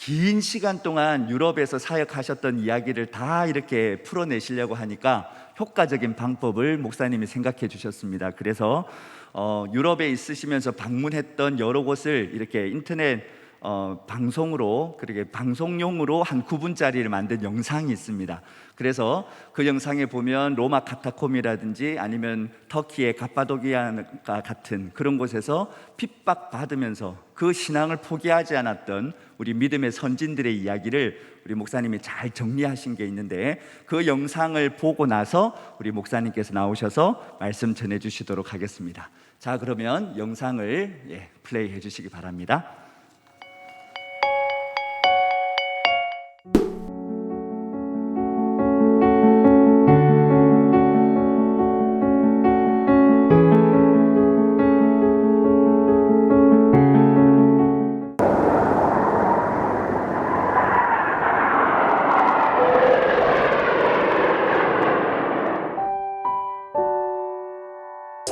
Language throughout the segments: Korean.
긴 시간 동안 유럽에서 사역하셨던 이야기를 다 이렇게 풀어내시려고 하니까 효과적인 방법을 목사님이 생각해 주셨습니다. 그래서 유럽에 있으시면서 방문했던 여러 곳을 이렇게 인터넷 방송으로, 그렇게 방송용으로 한 9분짜리를 만든 영상이 있습니다. 그래서 그 영상에 보면 로마 카타콤이라든지 아니면 터키의 갑바도기아 같은 그런 곳에서 핍박받으면서 그 신앙을 포기하지 않았던 우리 믿음의 선진들의 이야기를 우리 목사님이 잘 정리하신 게 있는데, 그 영상을 보고 나서 우리 목사님께서 나오셔서 말씀 전해 주시도록 하겠습니다. 자, 그러면 영상을 플레이해 주시기 바랍니다.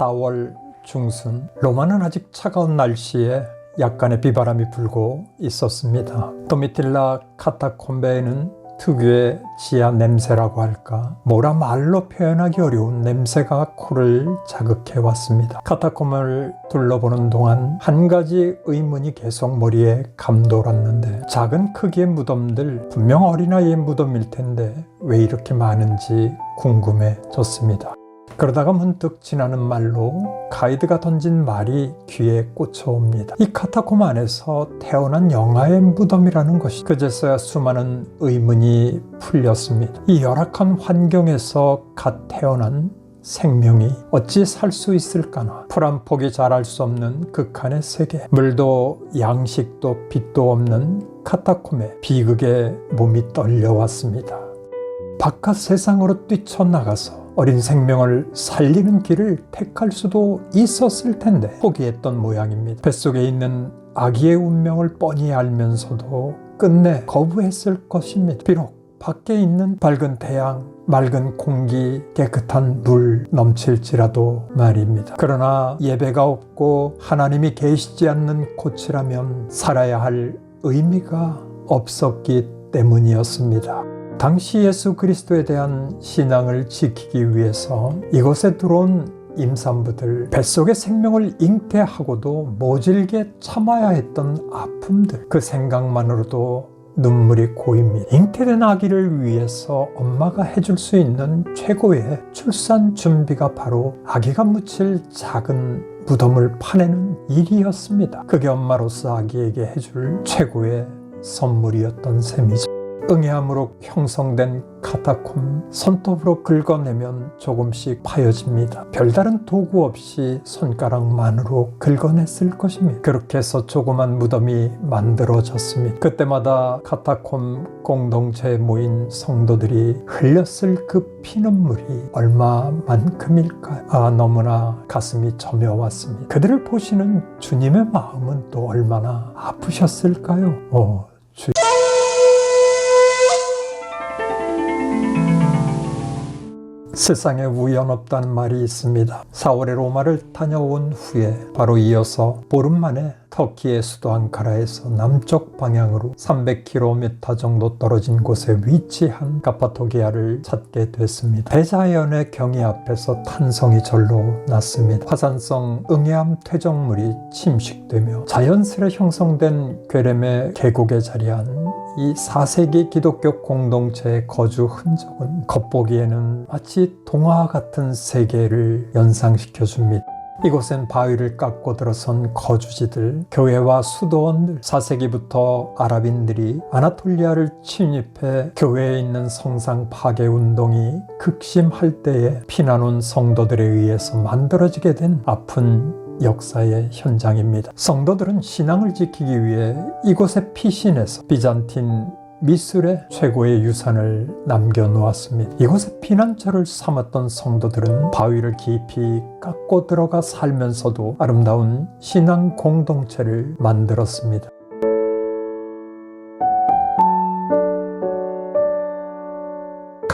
4월 중순, 로마는 아직 차가운 날씨에 약간의 비바람이 불고 있었습니다. 도미틸라 카타콤베에는 특유의 지하 냄새라고 할까, 뭐라 말로 표현하기 어려운 냄새가 코를 자극해 왔습니다. 카타콤을 둘러보는 동안 한 가지 의문이 계속 머리에 감돌았는데, 작은 크기의 무덤들, 분명 어린아이의 무덤일 텐데 왜 이렇게 많은지 궁금해졌습니다. 그러다가 문득 지나는 말로 가이드가 던진 말이 귀에 꽂혀옵니다. 이 카타콤 안에서 태어난 영아의 무덤이라는 것이, 그제서야 수많은 의문이 풀렸습니다. 이 열악한 환경에서 갓 태어난 생명이 어찌 살 수 있을까나. 풀 한 폭이 자랄 수 없는 극한의 세계, 물도 양식도 빛도 없는 카타콤에 비극의 몸이 떨려왔습니다. 바깥 세상으로 뛰쳐나가서 어린 생명을 살리는 길을 택할 수도 있었을 텐데 포기했던 모양입니다. 뱃속에 있는 아기의 운명을 뻔히 알면서도 끝내 거부했을 것입니다. 비록 밖에 있는 밝은 태양, 맑은 공기, 깨끗한 물 넘칠지라도 말입니다. 그러나 예배가 없고 하나님이 계시지 않는 곳이라면 살아야 할 의미가 없었기 때문이었습니다. 당시 예수 그리스도에 대한 신앙을 지키기 위해서 이곳에 들어온 임산부들, 뱃속의 생명을 잉태하고도 모질게 참아야 했던 아픔들, 그 생각만으로도 눈물이 고입니다. 잉태된 아기를 위해서 엄마가 해줄 수 있는 최고의 출산 준비가 바로 아기가 묻힐 작은 무덤을 파내는 일이었습니다. 그게 엄마로서 아기에게 해줄 최고의 선물이었던 셈이죠. 응애함으로 형성된 카타콤, 손톱으로 긁어내면 조금씩 파여집니다. 별다른 도구 없이 손가락만으로 긁어냈을 것입니다. 그렇게 해서 조그만 무덤이 만들어졌습니다. 그때마다 카타콤 공동체에 모인 성도들이 흘렸을 그 피눈물이 얼마만큼일까요? 너무나 가슴이 저며왔습니다. 그들을 보시는 주님의 마음은 또 얼마나 아프셨을까요? 세상에 우연 없다는 말이 있습니다. 4월에 로마를 다녀온 후에 바로 이어서 보름 만에 터키의 수도 앙카라에서 남쪽 방향으로 300km 정도 떨어진 곳에 위치한 카파도기아를 찾게 됐습니다. 대자연의 경이 앞에서 탄성이 절로 났습니다. 화산성 응애암 퇴적물이 침식되며 자연스레 형성된 괴렘의 계곡에 자리한 이 4세기 기독교 공동체의 거주 흔적은 겉보기에는 마치 동화 같은 세계를 연상시켜줍니다. 이곳엔 바위를 깎고 들어선 거주지들, 교회와 수도원들, 4세기부터 아랍인들이 아나톨리아를 침입해 교회에 있는 성상 파괴 운동이 극심할 때에 피난 온 성도들에 의해서 만들어지게 된 아픈 역사의 현장입니다. 성도들은 신앙을 지키기 위해 이곳에 피신해서 비잔틴 미술의 최고의 유산을 남겨놓았습니다. 이곳에 피난처를 삼았던 성도들은 바위를 깊이 깎고 들어가 살면서도 아름다운 신앙 공동체를 만들었습니다.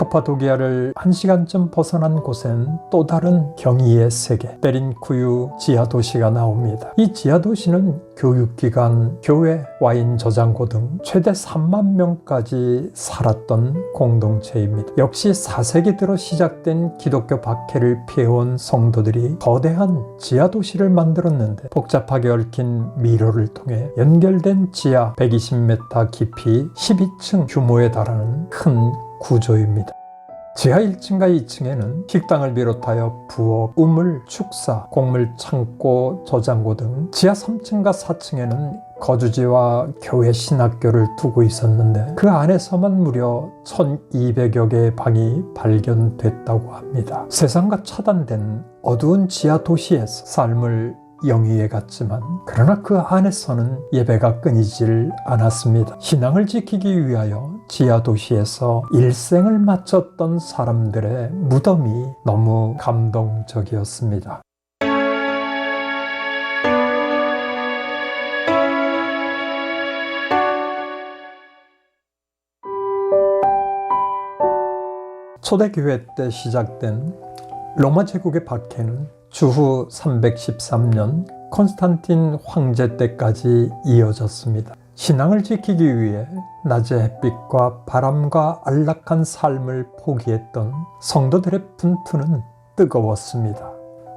카파도기아를 1시간쯤 벗어난 곳엔 또 다른 경이의 세계, 베린쿠유 지하도시가 나옵니다. 이 지하도시는 교육기관, 교회, 와인 저장고 등 최대 3만 명까지 살았던 공동체입니다. 역시 4세기 들어 시작된 기독교 박해를 피해온 성도들이 거대한 지하도시를 만들었는데 복잡하게 얽힌 미로를 통해 연결된 지하 120m 깊이 12층 규모에 달하는 큰 구조입니다. 지하 1층과 2층에는 식당을 비롯하여 부엌, 우물, 축사, 곡물 창고, 저장고 등 지하 3층과 4층에는 거주지와 교회 신학교를 두고 있었는데 그 안에서만 무려 1200여 개의 방이 발견됐다고 합니다. 세상과 차단된 어두운 지하 도시에서 삶을 영위해 갔지만 그러나 그 안에서는 예배가 끊이질 않았습니다. 신앙을 지키기 위하여 지하 도시에서 일생을 마쳤던 사람들의 무덤이 너무 감동적이었습니다. 초대교회 때 시작된 로마 제국의 박해는 주후 313년 콘스탄틴 황제 때까지 이어졌습니다. 신앙을 지키기 위해 낮의 햇빛과 바람과 안락한 삶을 포기했던 성도들의 분투는 뜨거웠습니다.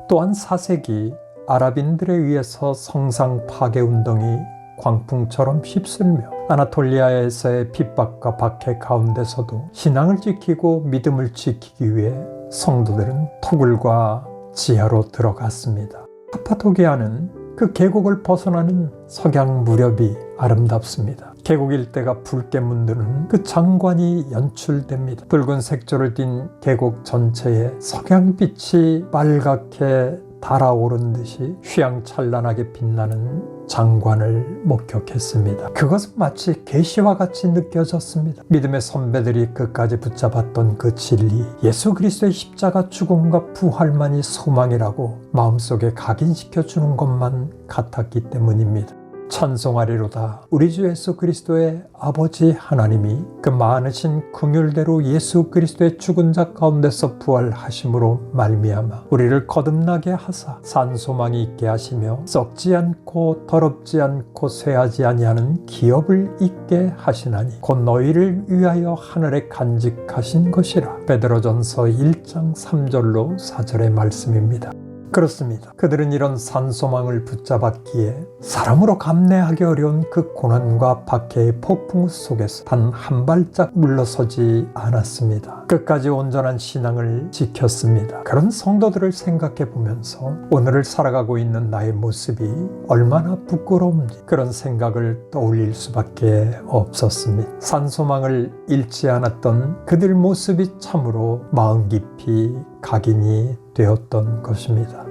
또한 4세기 아랍인들에 의해서 성상 파괴 운동이 광풍처럼 휩쓸며 아나톨리아에서의 핍박과 박해 가운데서도 신앙을 지키고 믿음을 지키기 위해 성도들은 토굴과 지하로 들어갔습니다. 카파도기아는 그 계곡을 벗어나는 석양 무렵이 아름답습니다. 계곡 일대가 붉게 문드는 그 장관이 연출됩니다. 붉은 색조를 띤 계곡 전체에 석양빛이 빨갛게 달아오른 듯이 휘황찬란하게 빛나는 장관을 목격했습니다. 그것은 마치 계시와 같이 느껴졌습니다. 믿음의 선배들이 끝까지 붙잡았던 그 진리, 예수 그리스도의 십자가 죽음과 부활만이 소망이라고 마음속에 각인시켜주는 것만 같았기 때문입니다. 찬송하리로다. 우리 주 예수 그리스도의 아버지 하나님이 그 많으신 긍휼대로 예수 그리스도의 죽은 자 가운데서 부활하심으로 말미암아 우리를 거듭나게 하사 산소망이 있게 하시며 썩지 않고 더럽지 않고 쇠하지 아니하는 기업을 있게 하시나니 곧 너희를 위하여 하늘에 간직하신 것이라. 베드로전서 1장 3절로 4절의 말씀입니다. 그렇습니다. 그들은 이런 산소망을 붙잡았기에 사람으로 감내하기 어려운 그 고난과 박해의 폭풍 속에서 단 한 발짝 물러서지 않았습니다. 끝까지 온전한 신앙을 지켰습니다. 그런 성도들을 생각해 보면서 오늘을 살아가고 있는 나의 모습이 얼마나 부끄러운지 그런 생각을 떠올릴 수밖에 없었습니다. 산소망을 잃지 않았던 그들 모습이 참으로 마음 깊이 각인이 되었던 것입니다.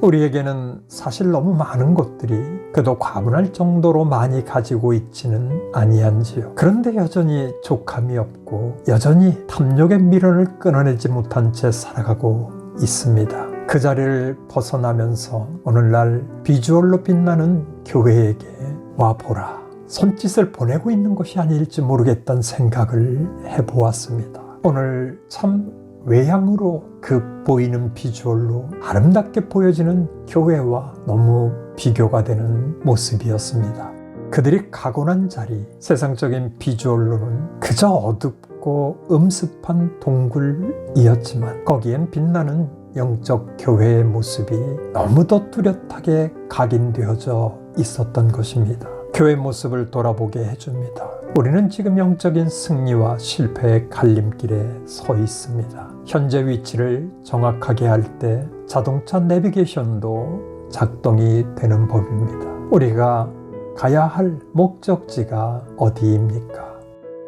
우리에게는 사실 너무 많은 것들이 그도 과분할 정도로 많이 가지고 있지는 아니한지요. 그런데 여전히 족함이 없고 여전히 탐욕의 미련을 끊어내지 못한 채 살아가고 있습니다. 그 자리를 벗어나면서 오늘날 비주얼로 빛나는 교회에게 와보라, 손짓을 보내고 있는 것이 아닐지 모르겠다는 생각을 해보았습니다. 오늘 참 외향으로 그 보이는 비주얼로 아름답게 보여지는 교회와 너무 비교가 되는 모습이었습니다. 그들이 가고 난 자리, 세상적인 비주얼로는 그저 어둡고 음습한 동굴이었지만 거기엔 빛나는 영적 교회의 모습이 너무도 뚜렷하게 각인되어져 있었던 것입니다. 교회 모습을 돌아보게 해줍니다. 우리는 지금 영적인 승리와 실패의 갈림길에 서 있습니다. 현재 위치를 정확하게 할 때 자동차 내비게이션도 작동이 되는 법입니다. 우리가 가야 할 목적지가 어디입니까?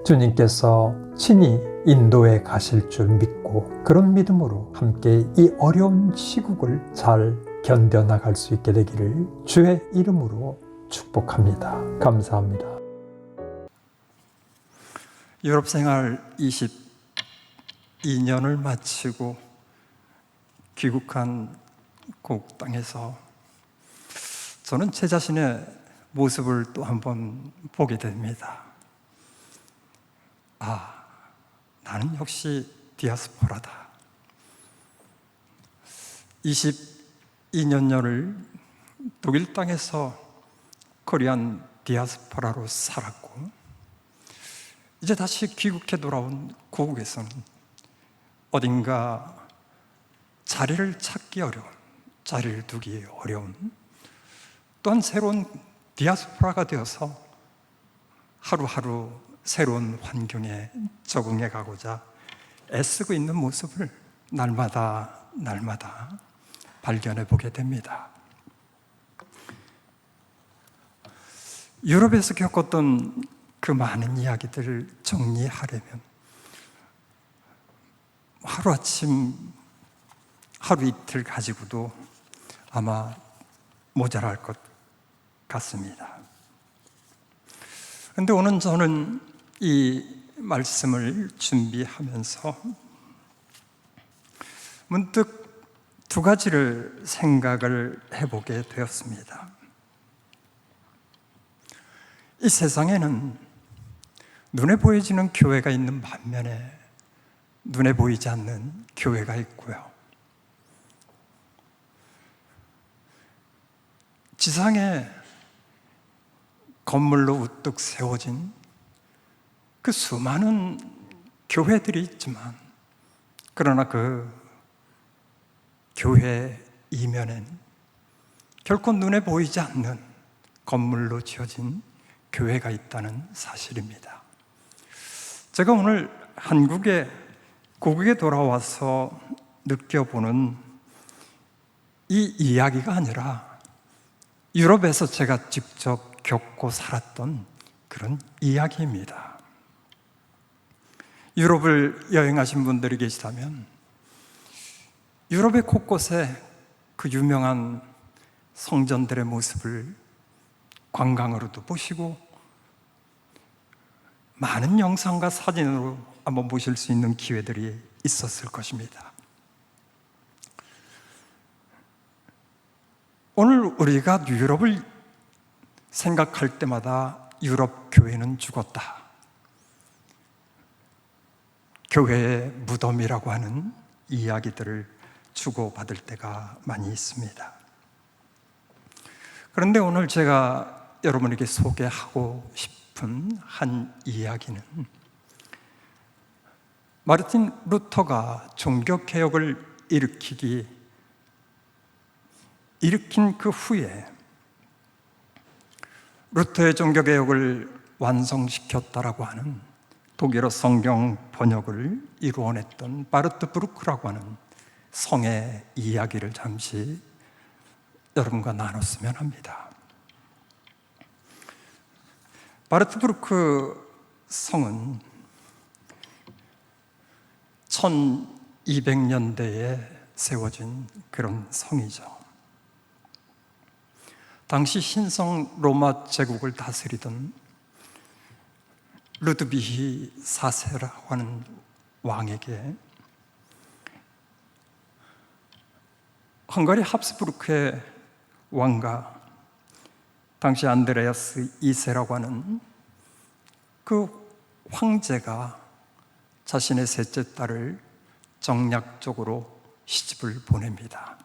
주님께서 친히 인도에 가실 줄 믿고 그런 믿음으로 함께 이 어려운 시국을 잘 견뎌나갈 수 있게 되기를 주의 이름으로 축복합니다. 감사합니다. 유럽 생활 22년을 마치고 귀국한 고국 땅에서 저는 제 자신의 모습을 또 한번 보게 됩니다. 나는 역시 디아스포라다. 22년여를 독일 땅에서 코리안 디아스포라로 살았고, 이제 다시 귀국해 돌아온 고국에서는 어딘가 자리를 찾기 어려운, 자리를 두기 어려운, 또한 새로운 디아스포라가 되어서 하루하루 새로운 환경에 적응해 가고자 애쓰고 있는 모습을 날마다 발견해 보게 됩니다. 유럽에서 겪었던 그 많은 이야기들을 정리하려면 하루아침, 하루 이틀 가지고도 아마 모자랄 것 같습니다. 그런데 오늘 저는 이 말씀을 준비하면서 문득 두 가지를 생각을 해보게 되었습니다. 이 세상에는 눈에 보여지는 교회가 있는 반면에 눈에 보이지 않는 교회가 있고요. 지상에 건물로 우뚝 세워진 그 수많은 교회들이 있지만, 그러나 그 교회 이면엔 결코 눈에 보이지 않는 건물로 지어진 교회가 있다는 사실입니다. 제가 오늘 한국의 고국에 돌아와서 느껴보는 이 이야기가 아니라 유럽에서 제가 직접 겪고 살았던 그런 이야기입니다. 유럽을 여행하신 분들이 계시다면 유럽의 곳곳에 그 유명한 성전들의 모습을 관광으로도 보시고 많은 영상과 사진으로 한번 보실 수 있는 기회들이 있었을 것입니다. 오늘 우리가 유럽을 생각할 때마다 유럽 교회는 죽었다, 교회의 무덤이라고 하는 이야기들을 주고받을 때가 많이 있습니다. 그런데 오늘 제가 여러분에게 소개하고 싶은 한 이야기는 마르틴 루터가 종교개혁을 일으킨 그 후에 루터의 종교개혁을 완성시켰다라고 하는 독일어 성경 번역을 이루어냈던 바르트 브루크라고 하는 성의 이야기를 잠시 여러분과 나눴으면 합니다. 바르트 브루크 성은 1200년대에 세워진 그런 성이죠. 당시 신성 로마 제국을 다스리던 루드비히 4세라고 하는 왕에게 헝가리 합스부르크의 왕과 당시 안드레아스 2세라고 하는 그 황제가 자신의 셋째 딸을 정략적으로 시집을 보냅니다.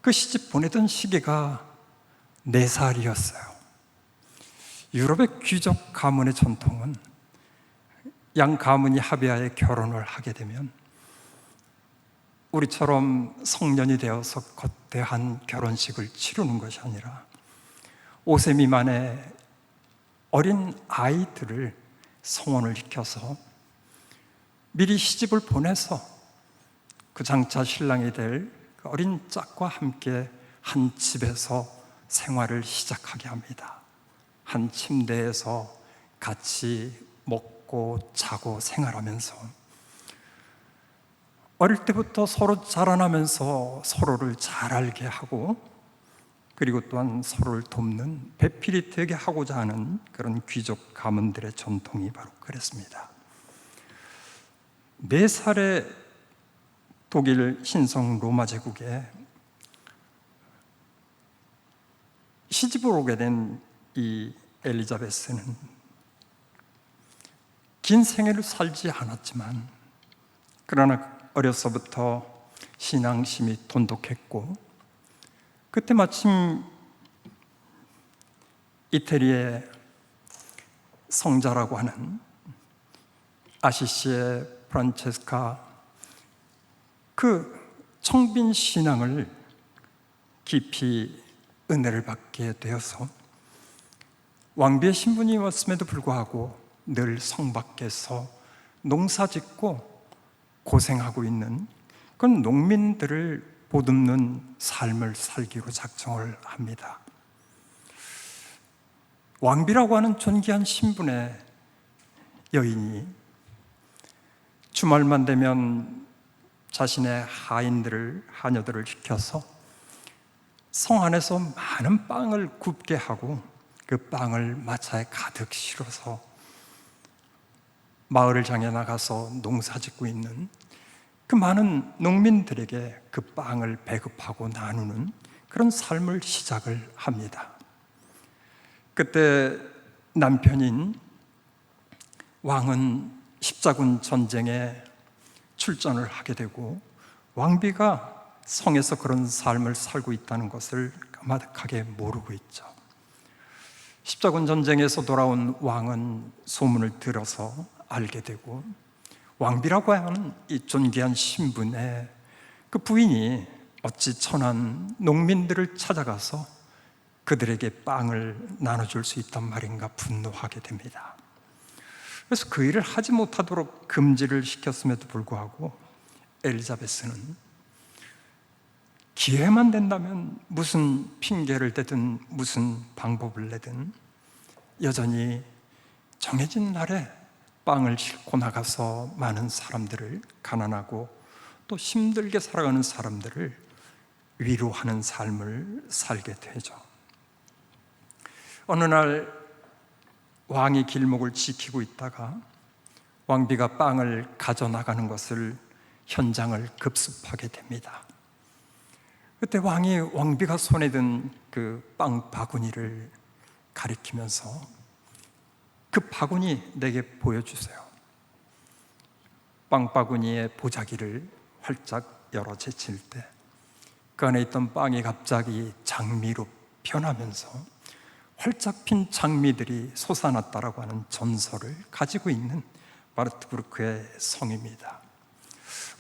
그 시집 보내던 시기가 4살이었어요. 유럽의 귀족 가문의 전통은 양 가문이 합의하에 결혼을 하게 되면 우리처럼 성년이 되어서 거대한 결혼식을 치르는 것이 아니라 5세 미만의 어린 아이들을 성혼을 시켜서 미리 시집을 보내서 그 장차 신랑이 될 그 어린 짝과 함께 한 집에서 생활을 시작하게 합니다. 한 침대에서 같이 먹고 자고 생활하면서 어릴 때부터 서로 자라나면서 서로를 잘 알게 하고, 그리고 또한 서로를 돕는 배필이 되게 하고자 하는 그런 귀족 가문들의 전통이 바로 그랬습니다. 4살의 독일 신성 로마 제국에 시집을 오게 된 이 엘리자베스는 긴 생애를 살지 않았지만 그러나 어려서부터 신앙심이 돈독했고, 그때 마침 이태리의 성자라고 하는 아시시의 프란체스카, 그 청빈 신앙을 깊이 은혜를 받게 되어서 왕비의 신분이었음에도 불구하고 늘 성 밖에서 농사 짓고 고생하고 있는 그런 농민들을 보듬는 삶을 살기로 작정을 합니다. 왕비라고 하는 존귀한 신분의 여인이 주말만 되면 자신의 하녀들을 시켜서 성 안에서 많은 빵을 굽게 하고 그 빵을 마차에 가득 실어서 마을을 향해 나가서 농사 짓고 있는 그 많은 농민들에게 그 빵을 배급하고 나누는 그런 삶을 시작을 합니다. 그때 남편인 왕은 십자군 전쟁에 출전을 하게 되고 왕비가 성에서 그런 삶을 살고 있다는 것을 까마득하게 모르고 있죠. 십자군 전쟁에서 돌아온 왕은 소문을 들어서 알게 되고, 왕비라고 하는 이 존귀한 신분의 그 부인이 어찌 천한 농민들을 찾아가서 그들에게 빵을 나눠줄 수 있단 말인가 분노하게 됩니다. 그래서 그 일을 하지 못하도록 금지를 시켰음에도 불구하고 엘리자베스는 기회만 된다면 무슨 핑계를 대든 무슨 방법을 내든 여전히 정해진 날에 빵을 싣고 나가서 많은 사람들을, 가난하고 또 힘들게 살아가는 사람들을 위로하는 삶을 살게 되죠. 어느 날 왕이 길목을 지키고 있다가 왕비가 빵을 가져나가는 것을, 현장을 급습하게 됩니다. 그때 왕이 왕비가 손에 든 그 빵 바구니를 가리키면서 그 바구니 내게 보여주세요. 빵 바구니의 보자기를 활짝 열어 제칠 때 그 안에 있던 빵이 갑자기 장미로 변하면서 활짝 핀 장미들이 솟아났다라고 하는 전설을 가지고 있는 바르트부르크의 성입니다.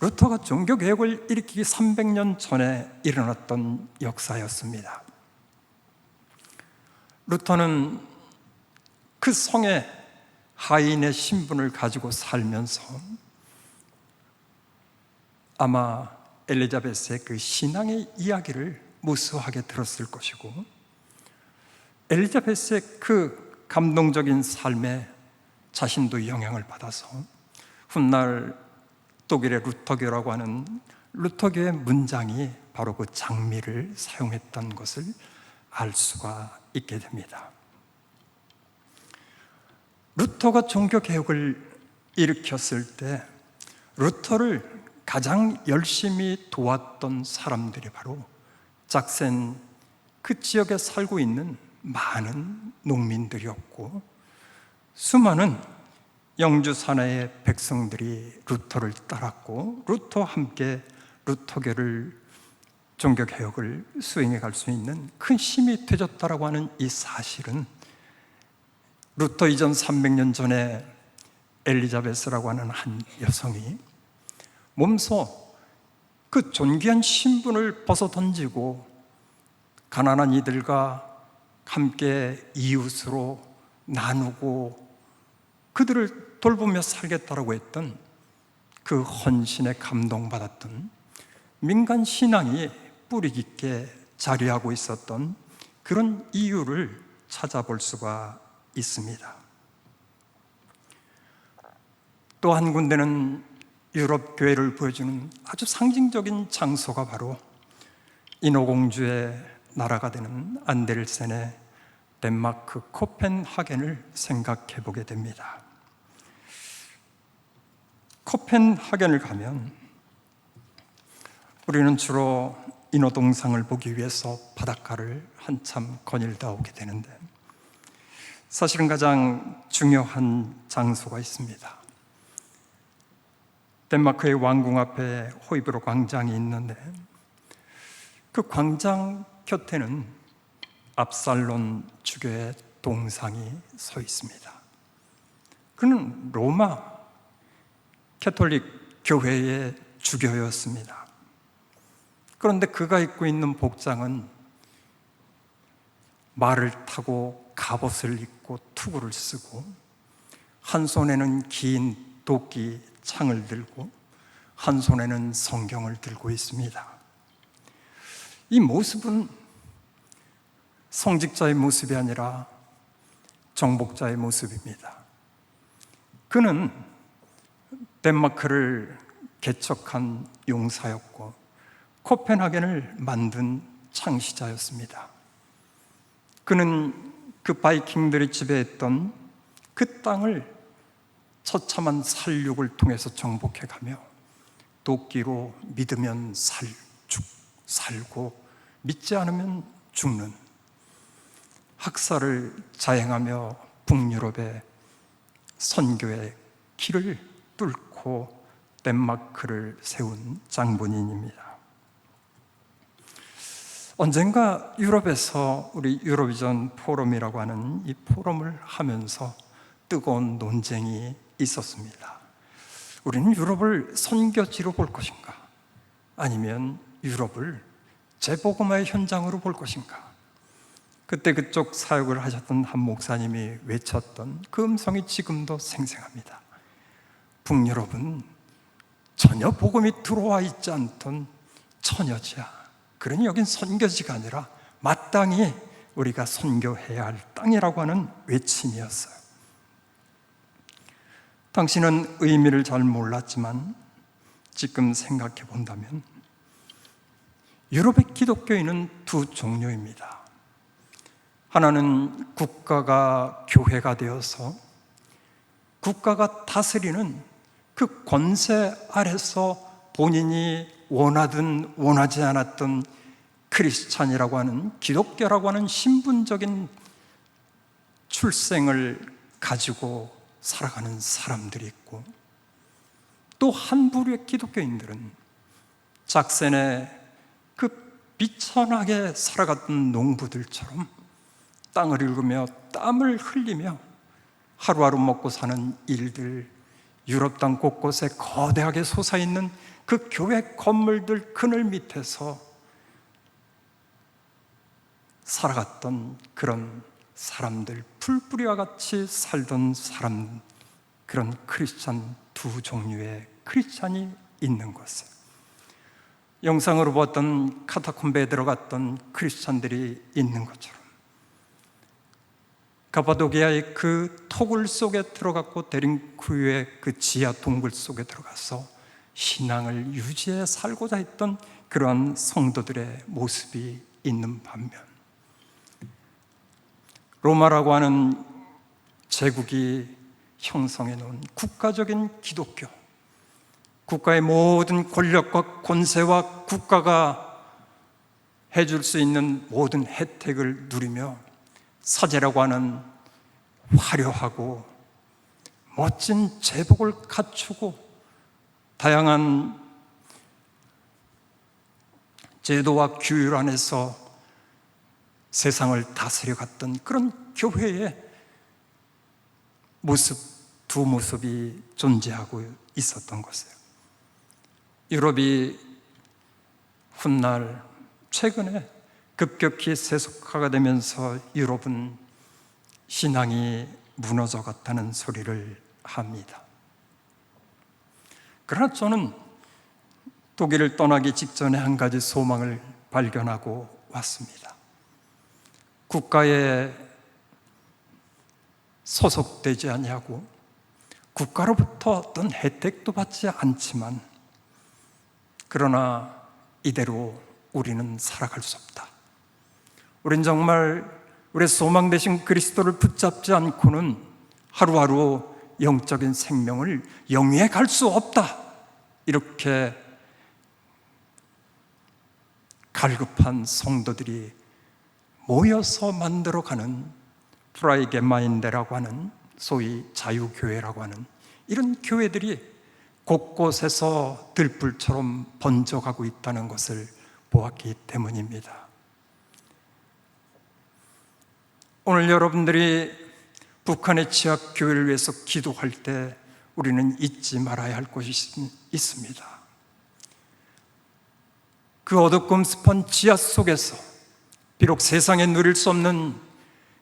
루터가 종교개혁을 일으키기 300년 전에 일어났던 역사였습니다. 루터는 그 성의 하인의 신분을 가지고 살면서 아마 엘리자베스의 그 신앙의 이야기를 무수하게 들었을 것이고, 엘리자베스의 그 감동적인 삶에 자신도 영향을 받아서 훗날 독일의 루터교라고 하는 루터교의 문장이 바로 그 장미를 사용했던 것을 알 수가 있게 됩니다. 루터가 종교개혁을 일으켰을 때 루터를 가장 열심히 도왔던 사람들이 바로 짝센 그 지역에 살고 있는 많은 농민들이었고, 수많은 영주 사내의 백성들이 루터를 따랐고 루터와 함께 루터교를, 종교개혁을 수행해 갈 수 있는 큰 힘이 되졌다라고 하는 이 사실은 루터 이전 300년 전에 엘리자베스라고 하는 한 여성이 몸소 그 존귀한 신분을 벗어던지고 가난한 이들과 함께 이웃으로 나누고 그들을 돌보며 살겠다라고 했던 그 헌신에 감동받았던 민간 신앙이 뿌리 깊게 자리하고 있었던 그런 이유를 찾아볼 수가 있습니다. 또 한 군데는 유럽 교회를 보여주는 아주 상징적인 장소가 바로 인어공주의 나라가 되는 안데르센의 덴마크 코펜하겐을 생각해 보게 됩니다. 코펜하겐을 가면 우리는 주로 인어동상을 보기 위해서 바닷가를 한참 거닐다 오게 되는데, 사실은 가장 중요한 장소가 있습니다. 덴마크의 왕궁 앞에 호이브로 광장이 있는데 그 광장 곁에는 압살론 주교의 동상이 서 있습니다. 그는 로마 캐톨릭 교회의 주교였습니다. 그런데 그가 입고 있는 복장은 말을 타고 갑옷을 입고 투구를 쓰고 한 손에는 긴 도끼 창을 들고 한 손에는 성경을 들고 있습니다. 이 모습은 성직자의 모습이 아니라 정복자의 모습입니다. 그는 덴마크를 개척한 용사였고 코펜하겐을 만든 창시자였습니다. 그는 그 바이킹들이 지배했던 그 땅을 처참한 살육을 통해서 정복해가며 도끼로 믿으면 살고 믿지 않으면 죽는 학살을 자행하며 북유럽의 선교의 길을 뚫고 덴마크를 세운 장본인입니다. 언젠가 유럽에서 우리 유로비전 포럼이라고 하는 이 포럼을 하면서 뜨거운 논쟁이 있었습니다. 우리는 유럽을 선교지로 볼 것인가? 아니면 유럽을 재복음화의 현장으로 볼 것인가? 그때 그쪽 사역을 하셨던 한 목사님이 외쳤던 그 음성이 지금도 생생합니다. 북유럽은 전혀 복음이 들어와 있지 않던 처녀지야. 그러니 여긴 선교지가 아니라 마땅히 우리가 선교해야 할 땅이라고 하는 외침이었어요. 당신은 의미를 잘 몰랐지만 지금 생각해 본다면 유럽의 기독교인은 두 종류입니다. 하나는 국가가 교회가 되어서 국가가 다스리는 그 권세 아래서 본인이 원하든 원하지 않았던 크리스찬이라고 하는 기독교라고 하는 신분적인 출생을 가지고 살아가는 사람들이 있고, 또 한 부류의 기독교인들은 작센의 그 비천하게 살아갔던 농부들처럼 땅을 일구며 땀을 흘리며 하루하루 먹고 사는 일들, 유럽 땅 곳곳에 거대하게 솟아있는 그 교회 건물들 그늘 밑에서 살아갔던 그런 사람들, 풀뿌리와 같이 살던 사람, 그런 크리스찬 두 종류의 크리스찬이 있는 것을, 영상으로 보았던 카타콤베에 들어갔던 크리스찬들이 있는 것처럼 가파도기아의 그 토굴 속에 들어갔고 데링쿠유의 그 지하 동굴 속에 들어가서 신앙을 유지해 살고자 했던 그러한 성도들의 모습이 있는 반면, 로마라고 하는 제국이 형성해 놓은 국가적인 기독교, 국가의 모든 권력과 권세와 국가가 해줄 수 있는 모든 혜택을 누리며 사제라고 하는 화려하고 멋진 제복을 갖추고 다양한 제도와 규율 안에서 세상을 다스려갔던 그런 교회의 모습, 두 모습이 존재하고 있었던 것이에요. 유럽이 훗날 최근에 급격히 세속화가 되면서 유럽은 신앙이 무너져 갔다는 소리를 합니다. 그러나 저는 독일을 떠나기 직전에 한 가지 소망을 발견하고 왔습니다. 국가에 소속되지 아니하고 국가로부터 어떤 혜택도 받지 않지만, 그러나 이대로 우리는 살아갈 수 없다. 우린 정말 우리의 소망 되신 그리스도를 붙잡지 않고는 하루하루 영적인 생명을 영위해 갈 수 없다. 이렇게 갈급한 성도들이 모여서 만들어가는 프라이게마인데라고 하는 소위 자유교회라고 하는 이런 교회들이 곳곳에서 들불처럼 번져가고 있다는 것을 보았기 때문입니다. 오늘 여러분들이 북한의 지하교회를 위해서 기도할 때 우리는 잊지 말아야 할 것이 있습니다. 그 어둡고 습한 지하 속에서 비록 세상에 누릴 수 없는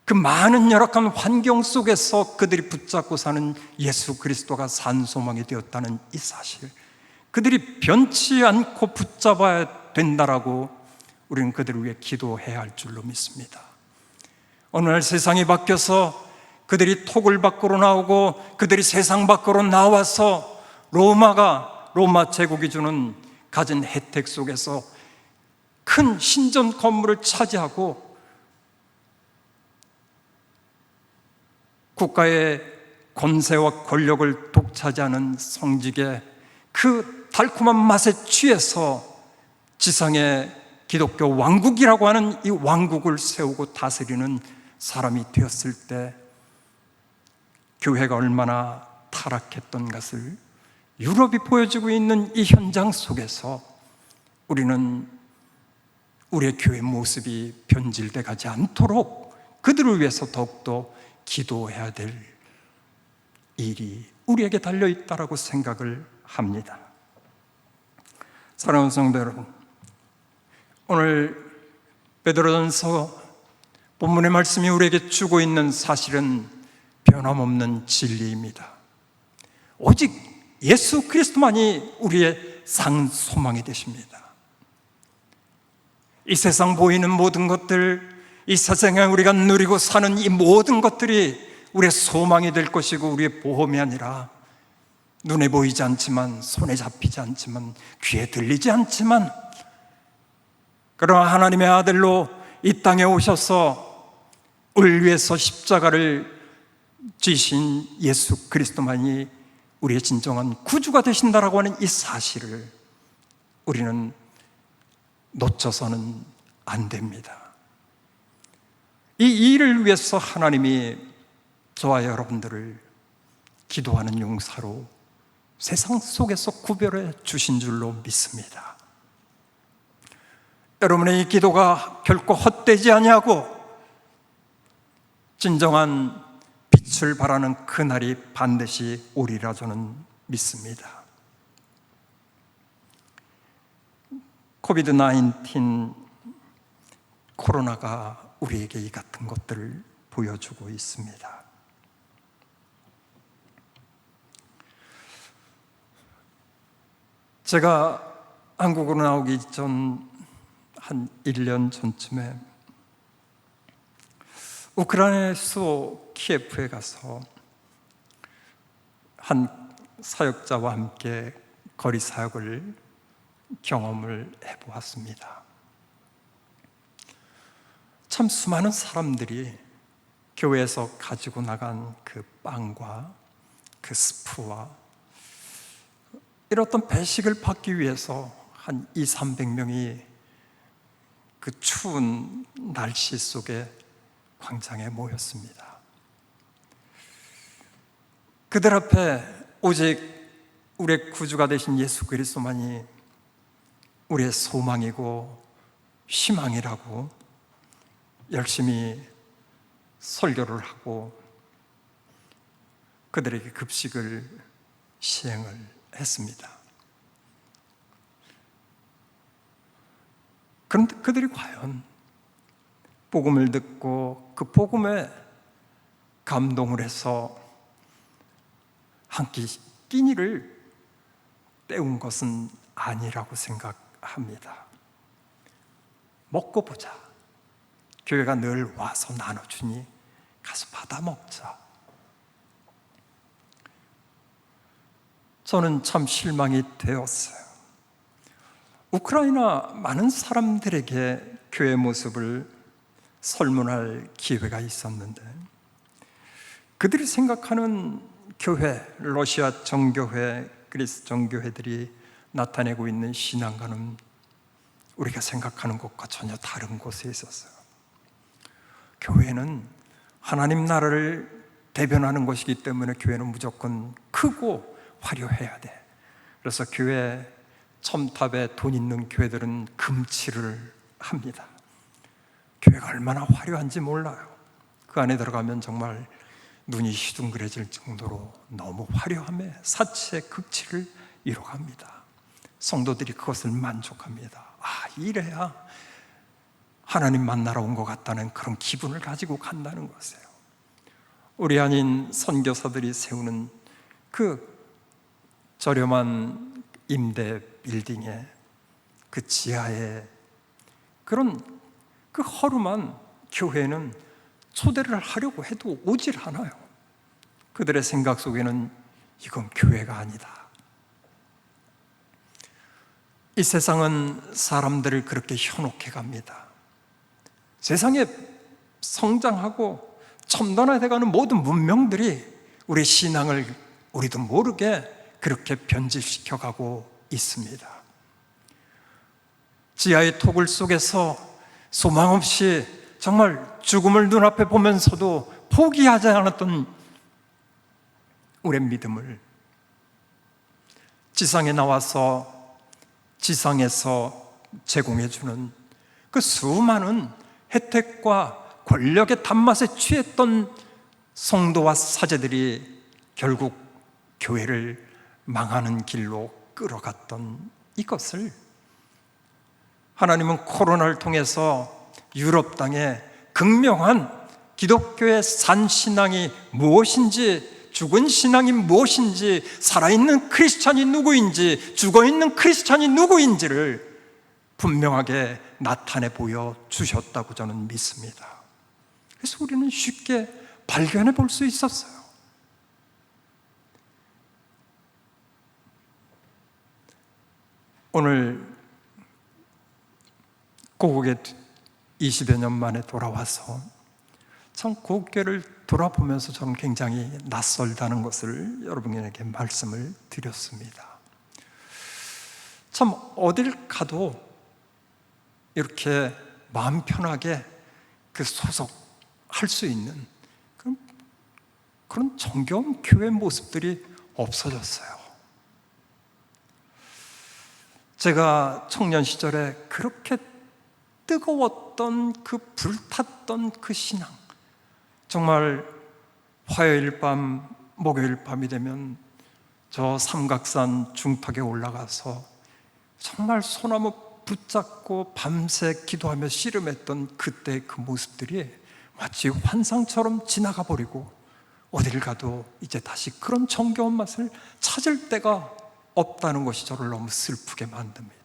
그 많은 열악한 환경 속에서 그들이 붙잡고 사는 예수 그리스도가 산 소망이 되었다는 이 사실, 그들이 변치 않고 붙잡아야 된다라고 우리는 그들을 위해 기도해야 할 줄로 믿습니다. 어느 날 세상이 바뀌어서 그들이 토굴 밖으로 나오고 그들이 세상 밖으로 나와서 로마 제국이 주는 가진 혜택 속에서 큰 신전 건물을 차지하고 국가의 권세와 권력을 독차지하는 성직의 그 달콤한 맛에 취해서 지상의 기독교 왕국이라고 하는 이 왕국을 세우고 다스리는 사람이 되었을 때 교회가 얼마나 타락했던 것을 유럽이 보여주고 있는 이 현장 속에서 우리는 우리의 교회 모습이 변질돼 가지 않도록 그들을 위해서 더욱더 기도해야 될 일이 우리에게 달려있다라고 생각을 합니다. 사랑하는 성도 여러분, 오늘 베드로전서 본문의 말씀이 우리에게 주고 있는 사실은 변함없는 진리입니다. 오직 예수 그리스도만이 우리의 상 소망이 되십니다. 이 세상 보이는 모든 것들, 이 세상에 우리가 누리고 사는 이 모든 것들이 우리의 소망이 될 것이고 우리의 보험이 아니라 눈에 보이지 않지만, 손에 잡히지 않지만, 귀에 들리지 않지만, 그러나 하나님의 아들로 이 땅에 오셔서 우리를 위해서 십자가를 지신 예수 그리스도만이 우리의 진정한 구주가 되신다라고 하는 이 사실을 우리는 놓쳐서는 안 됩니다. 이 일을 위해서 하나님이 저와 여러분들을 기도하는 용사로 세상 속에서 구별해 주신 줄로 믿습니다. 여러분의 이 기도가 결코 헛되지 아니하고 진정한 빛을 발하는 그날이 반드시 오리라 저는 믿습니다. 코비드-19 코로나가 우리에게 이 같은 것들을 보여주고 있습니다. 제가 한국으로 나오기 전 한 1년 전쯤에 우크라이나의 수도 키예프에 가서 한 사역자와 함께 거리 사역을 경험을 해보았습니다. 참 수많은 사람들이 교회에서 가지고 나간 그 빵과 그 스프와 이런 어떤 배식을 받기 위해서 한 200~300명이 그 추운 날씨 속에 광장에 모였습니다. 그들 앞에 오직 우리의 구주가 되신 예수 그리스도만이 우리의 소망이고 희망이라고 열심히 설교를 하고 그들에게 급식을 시행을 했습니다. 그런데 그들이 과연 복음을 듣고 그 복음에 감동을 해서 한 끼니를 때운 것은 아니라고 생각합니다. 먹고 보자. 교회가 늘 와서 나눠주니 가서 받아 먹자. 저는 참 실망이 되었어요. 우크라이나 많은 사람들에게 교회 모습을 설문할 기회가 있었는데 그들이 생각하는 교회, 러시아 정교회, 그리스 정교회들이 나타내고 있는 신앙과는 우리가 생각하는 것과 전혀 다른 곳에 있었어요. 교회는 하나님 나라를 대변하는 것이기 때문에 교회는 무조건 크고 화려해야 돼. 그래서 교회 첨탑에 돈 있는 교회들은 금칠을 합니다. 교회가 얼마나 화려한지 몰라요. 그 안에 들어가면 정말 눈이 휘둥그레질 정도로 너무 화려함에 사치의 극치를 이뤄갑니다. 성도들이 그것을 만족합니다. 이래야 하나님 만나러 온 것 같다는 그런 기분을 가지고 간다는 것이에요. 우리 아닌 선교사들이 세우는 그 저렴한 임대 빌딩에 그 지하에 그런 그 허름한 교회는 초대를 하려고 해도 오질 않아요. 그들의 생각 속에는 이건 교회가 아니다. 이 세상은 사람들을 그렇게 현혹해 갑니다. 세상에 성장하고 첨단화돼가는 모든 문명들이 우리 신앙을 우리도 모르게 그렇게 변질시켜가고 있습니다. 지하의 토굴 속에서 소망 없이 정말 죽음을 눈앞에 보면서도 포기하지 않았던 우리의 믿음을 지상에 나와서 지상에서 제공해주는 그 수많은 혜택과 권력의 단맛에 취했던 성도와 사제들이 결국 교회를 망하는 길로 끌어갔던 이것을 하나님은 코로나를 통해서 유럽 땅에 극명한 기독교의 산신앙이 무엇인지, 죽은 신앙이 무엇인지, 살아있는 크리스찬이 누구인지, 죽어있는 크리스찬이 누구인지를 분명하게 나타내 보여주셨다고 저는 믿습니다. 그래서 우리는 쉽게 발견해 볼 수 있었어요. 오늘 고국에 20여 년 만에 돌아와서 참 고국교를 돌아보면서 저는 굉장히 낯설다는 것을 여러분에게 말씀을 드렸습니다. 참 어딜 가도 이렇게 마음 편하게 그 소속할 수 있는 그런 정겨운 교회 모습들이 없어졌어요. 제가 청년 시절에 그렇게 뜨거웠던 그 불탔던 그 신앙, 정말 화요일 밤, 목요일 밤이 되면 저 삼각산 중턱에 올라가서 정말 소나무 붙잡고 밤새 기도하며 씨름했던 그때의 그 모습들이 마치 환상처럼 지나가 버리고 어디를 가도 이제 다시 그런 정겨운 맛을 찾을 데가 없다는 것이 저를 너무 슬프게 만듭니다.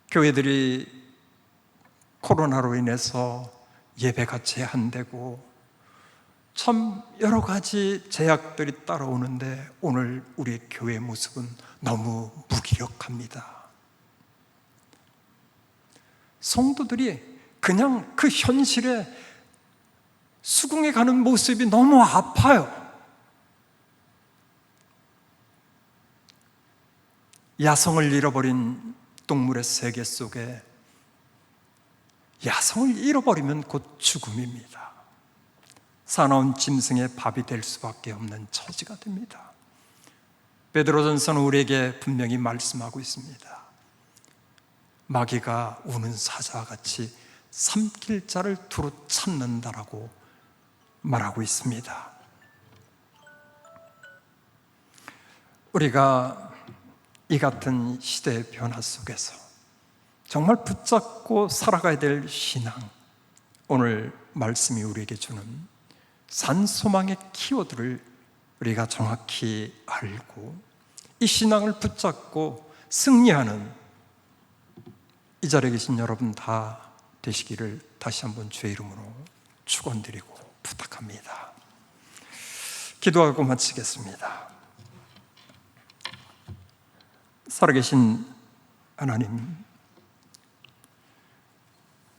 교회들이 코로나로 인해서 예배가 제한되고 참 여러 가지 제약들이 따라오는데 오늘 우리의 교회의 모습은 너무 무기력합니다. 성도들이 그냥 그 현실에 수긍해 가는 모습이 너무 아파요. 야성을 잃어버린 동물의 세계 속에 야성을 잃어버리면 곧 죽음입니다. 사나운 짐승의 밥이 될 수밖에 없는 처지가 됩니다. 베드로전서는 우리에게 분명히 말씀하고 있습니다. 마귀가 우는 사자와 같이 삼킬 자를 두루 찾는다라고 말하고 있습니다. 우리가 이 같은 시대의 변화 속에서 정말 붙잡고 살아가야 될 신앙, 오늘 말씀이 우리에게 주는 산소망의 키워드를 우리가 정확히 알고 이 신앙을 붙잡고 승리하는 이 자리에 계신 여러분 다 되시기를 다시 한번 주의 이름으로 축원드리고 부탁합니다. 기도하고 마치겠습니다. 살아계신 하나님,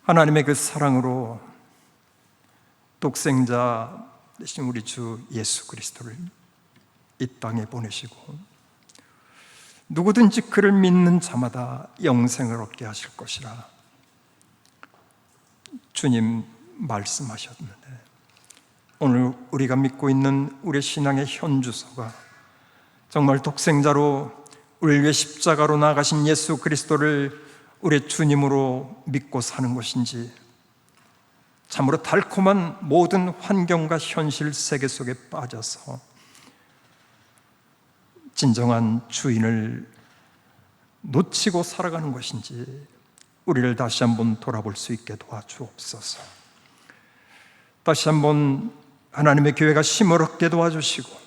하나님의 그 사랑으로 독생자 되신 우리 주 예수 그리스도를 이 땅에 보내시고 누구든지 그를 믿는 자마다 영생을 얻게 하실 것이라 주님 말씀하셨는데, 오늘 우리가 믿고 있는 우리의 신앙의 현주소가 정말 독생자로 우리를 위해 십자가로 나가신 예수 그리스도를 우리의 주님으로 믿고 사는 것인지, 참으로 달콤한 모든 환경과 현실 세계 속에 빠져서 진정한 주인을 놓치고 살아가는 것인지 우리를 다시 한번 돌아볼 수 있게 도와주옵소서. 다시 한번 하나님의 교회가 힘을 얻게 도와주시고,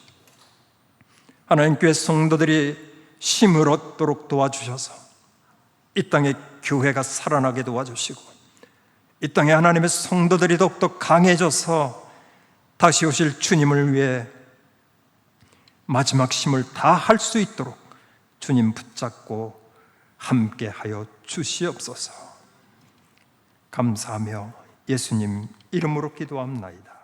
하나님 교회 성도들이 힘을 얻도록 도와주셔서 이 땅에 교회가 살아나게 도와주시고, 이 땅에 하나님의 성도들이 더욱더 강해져서 다시 오실 주님을 위해 마지막 힘을 다할 수 있도록 주님 붙잡고 함께하여 주시옵소서. 감사하며 예수님 이름으로 기도합나이다.